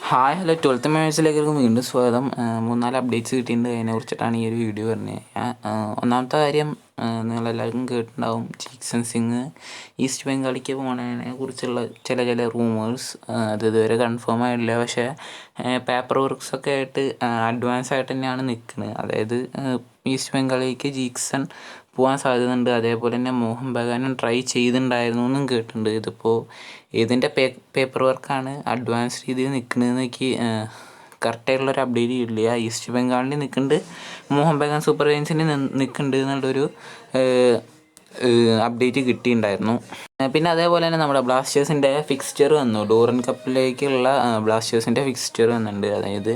Hi hello 12th മാത്സിലേക്ക് വീണ്ടും സ്വാഗതം. 3-4 updates കിട്ടിയിട്ടുണ്ട്. അതിനെക്കുറിച്ചിട്ടാണ് ഈ ഒരു വീഡിയോ പറഞ്ഞത്. ഒന്നാമത്തെ കാര്യം, നിങ്ങളെല്ലാവർക്കും കേട്ടിട്ടുണ്ടാവും, ജീക്സൺ സിംഗ് ഈസ്റ്റ് ബംഗാളിലേക്ക് പോകുന്നതിനെ കുറിച്ചുള്ള ചില റൂമേഴ്സ്. അത് ഇതുവരെ കൺഫേം ആയിട്ടില്ല. പക്ഷേ പേപ്പർ വർക്ക്സൊക്കെ ആയിട്ട് അഡ്വാൻസ് ആയിട്ട് തന്നെയാണ് നിൽക്കുന്നത്. അതായത് ഈസ്റ്റ് ബംഗാളിലേക്ക് ജീക്സൺ പോകാൻ സാധ്യതയുണ്ട്. അതേപോലെ തന്നെ മോഹൻ ബഗാനും ട്രൈ ചെയ്തിട്ടുണ്ടായിരുന്നു എന്നും കേട്ടിട്ടുണ്ട്. ഇതിപ്പോൾ ഇതിൻ്റെ പേപ്പർ വർക്കാണ് അഡ്വാൻസ് രീതിയിൽ നിൽക്കുന്നതെന്ന് എനിക്ക് കറക്റ്റായിട്ടുള്ളൊരു അപ്ഡേറ്റ് ഇല്ല. ഈസ്റ്റ് ബംഗാളിൽ നിൽക്കുന്നുണ്ട്, മോഹൻ ബഗാൻ സൂപ്പർ ജയൻസിന് നിൽക്കുന്നുണ്ട് എന്നുള്ളൊരു അപ്ഡേറ്റ് കിട്ടിയിട്ടുണ്ടായിരുന്നു. പിന്നെ അതേപോലെ തന്നെ നമ്മുടെ ബ്ലാസ്റ്റേഴ്സിൻ്റെ ഫിക്സ്ചർ വന്നു. ഡൂറൻ കപ്പിലേക്കുള്ള ബ്ലാസ്റ്റേഴ്സിൻ്റെ ഫിക്സ്ചർ വന്നിട്ടുണ്ട്. അതായത്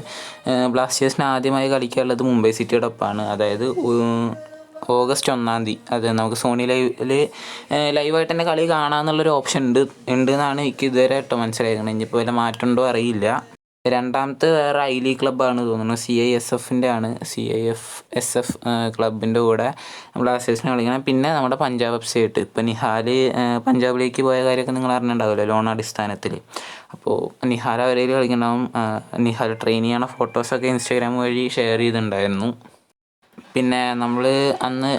ബ്ലാസ്റ്റേഴ്സിന് ആദ്യമായി കളിക്കാനുള്ളത് മുംബൈ സിറ്റിയുടെ ഒപ്പമാണ്. അതായത് ഓഗസ്റ്റ് 1-ാം തീയതി. അത് നമുക്ക് സോണി ലൈവായിട്ട് തന്നെ കളി കാണാമെന്നുള്ളൊരു ഓപ്ഷൻ ഉണ്ടെന്നാണ് എനിക്ക് ഇതുവരെ മനസ്സിലായിരിക്കുന്നത്. ഇനിയിപ്പോൾ വല്ല മാറ്റമുണ്ടോ അറിയില്ല. രണ്ടാമത്തെ വേറെ ഐ ലീഗ് ക്ലബ്ബാണ് തോന്നുന്നു, CISFൻ്റെ ആണ്. CISF ക്ലബിൻ്റെ കൂടെ ബ്ലാസ്റ്റേഴ്സിന് കളിക്കണം. പിന്നെ നമ്മുടെ പഞ്ചാബ് FC. ഇപ്പോൾ നിഹാൽ പഞ്ചാബിലേക്ക് പോയ കാര്യമൊക്കെ നിങ്ങൾ അറിഞ്ഞിട്ടുണ്ടാവില്ല, ലോൺ അടിസ്ഥാനത്തിൽ. അപ്പോൾ നിഹാൽ അവരേൽ കളിക്കുന്നുണ്ടാവും. നിഹാൽ ട്രെയിൻ ചെയ്യണ ഫോട്ടോസൊക്കെ ഇൻസ്റ്റാഗ്രാം വഴി ഷെയർ ചെയ്തിട്ടുണ്ടായിരുന്നു. പിന്നെ നമ്മൾ അന്ന്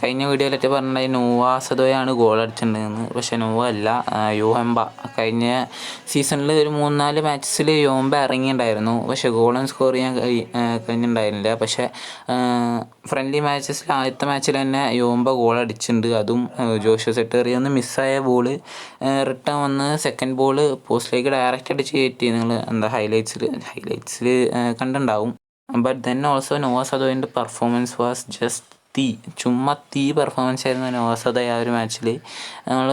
കഴിഞ്ഞ വീഡിയോയിലൊക്കെ പറഞ്ഞ നോവ സദോയാണ് ഗോൾ അടിച്ചിട്ടുണ്ടെന്ന്. പക്ഷേ നോവ അല്ല, യോഹെമ്പ. കഴിഞ്ഞ സീസണിൽ ഒരു 3-4 മാച്ചസിൽ യോഹെമ്പ ഇറങ്ങിയിട്ടുണ്ടായിരുന്നു. പക്ഷേ ഗോളൊന്നും സ്കോർ ചെയ്യാൻ കഴിഞ്ഞിട്ടുണ്ടായിരുന്നില്ല. പക്ഷേ ഫ്രണ്ട്ലി മാച്ചസിൽ ആദ്യത്തെ മാച്ചിൽ തന്നെ യോഹെമ്പ ഗോൾ അടിച്ചിട്ടുണ്ട്. അതും ജോഷു സെറ്റേറിയൊന്ന് മിസ്സായ ബോൾ റിട്ടേൺ വന്ന് സെക്കൻഡ് ബോൾ പോസ്റ്റിലേക്ക് ഡയറക്റ്റ് അടിച്ച് കയറ്റി. നിങ്ങൾ ഹൈലൈറ്റ്സിൽ കണ്ടിട്ടുണ്ടാവും. ബട്ട് ദെൻ ഓൾസോ നോവ സദോയിൻ്റെ പെർഫോമൻസ് വാസ് ജസ്റ്റ് ചുമ്മാ പെർഫോമൻസ് ആയിരുന്നു നോവ സദോ ആ ഒരു മാച്ചിൽ. നമ്മൾ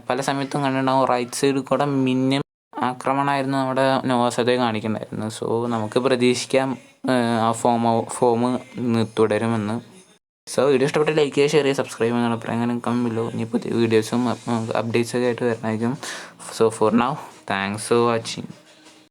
പല സമയത്തും കണ്ടിട്ടുണ്ടാവും, റൈറ്റ് സൈഡിൽ കൂടെ മിന്നും ആക്രമണമായിരുന്നു നമ്മുടെ നോവ സദോയെ കാണിക്കുന്നുണ്ടായിരുന്നു. സോ നമുക്ക് പ്രതീക്ഷിക്കാം ആ ഫോം തുടരുമെന്ന്. സോ വീഡിയോ ഇഷ്ടപ്പെട്ട ലൈക്ക് ചെയ്യുക, ഷെയർ ചെയ്യുക, സബ്സ്ക്രൈബ് ചെയ്യുക. അഭിപ്രായം കമ്മില്ലോ. ഇനി പുതിയ വീഡിയോസും അപ്ഡേറ്റ്സൊക്കെ ആയിട്ട് വരണമായിരിക്കും. So for now, thanks for watching.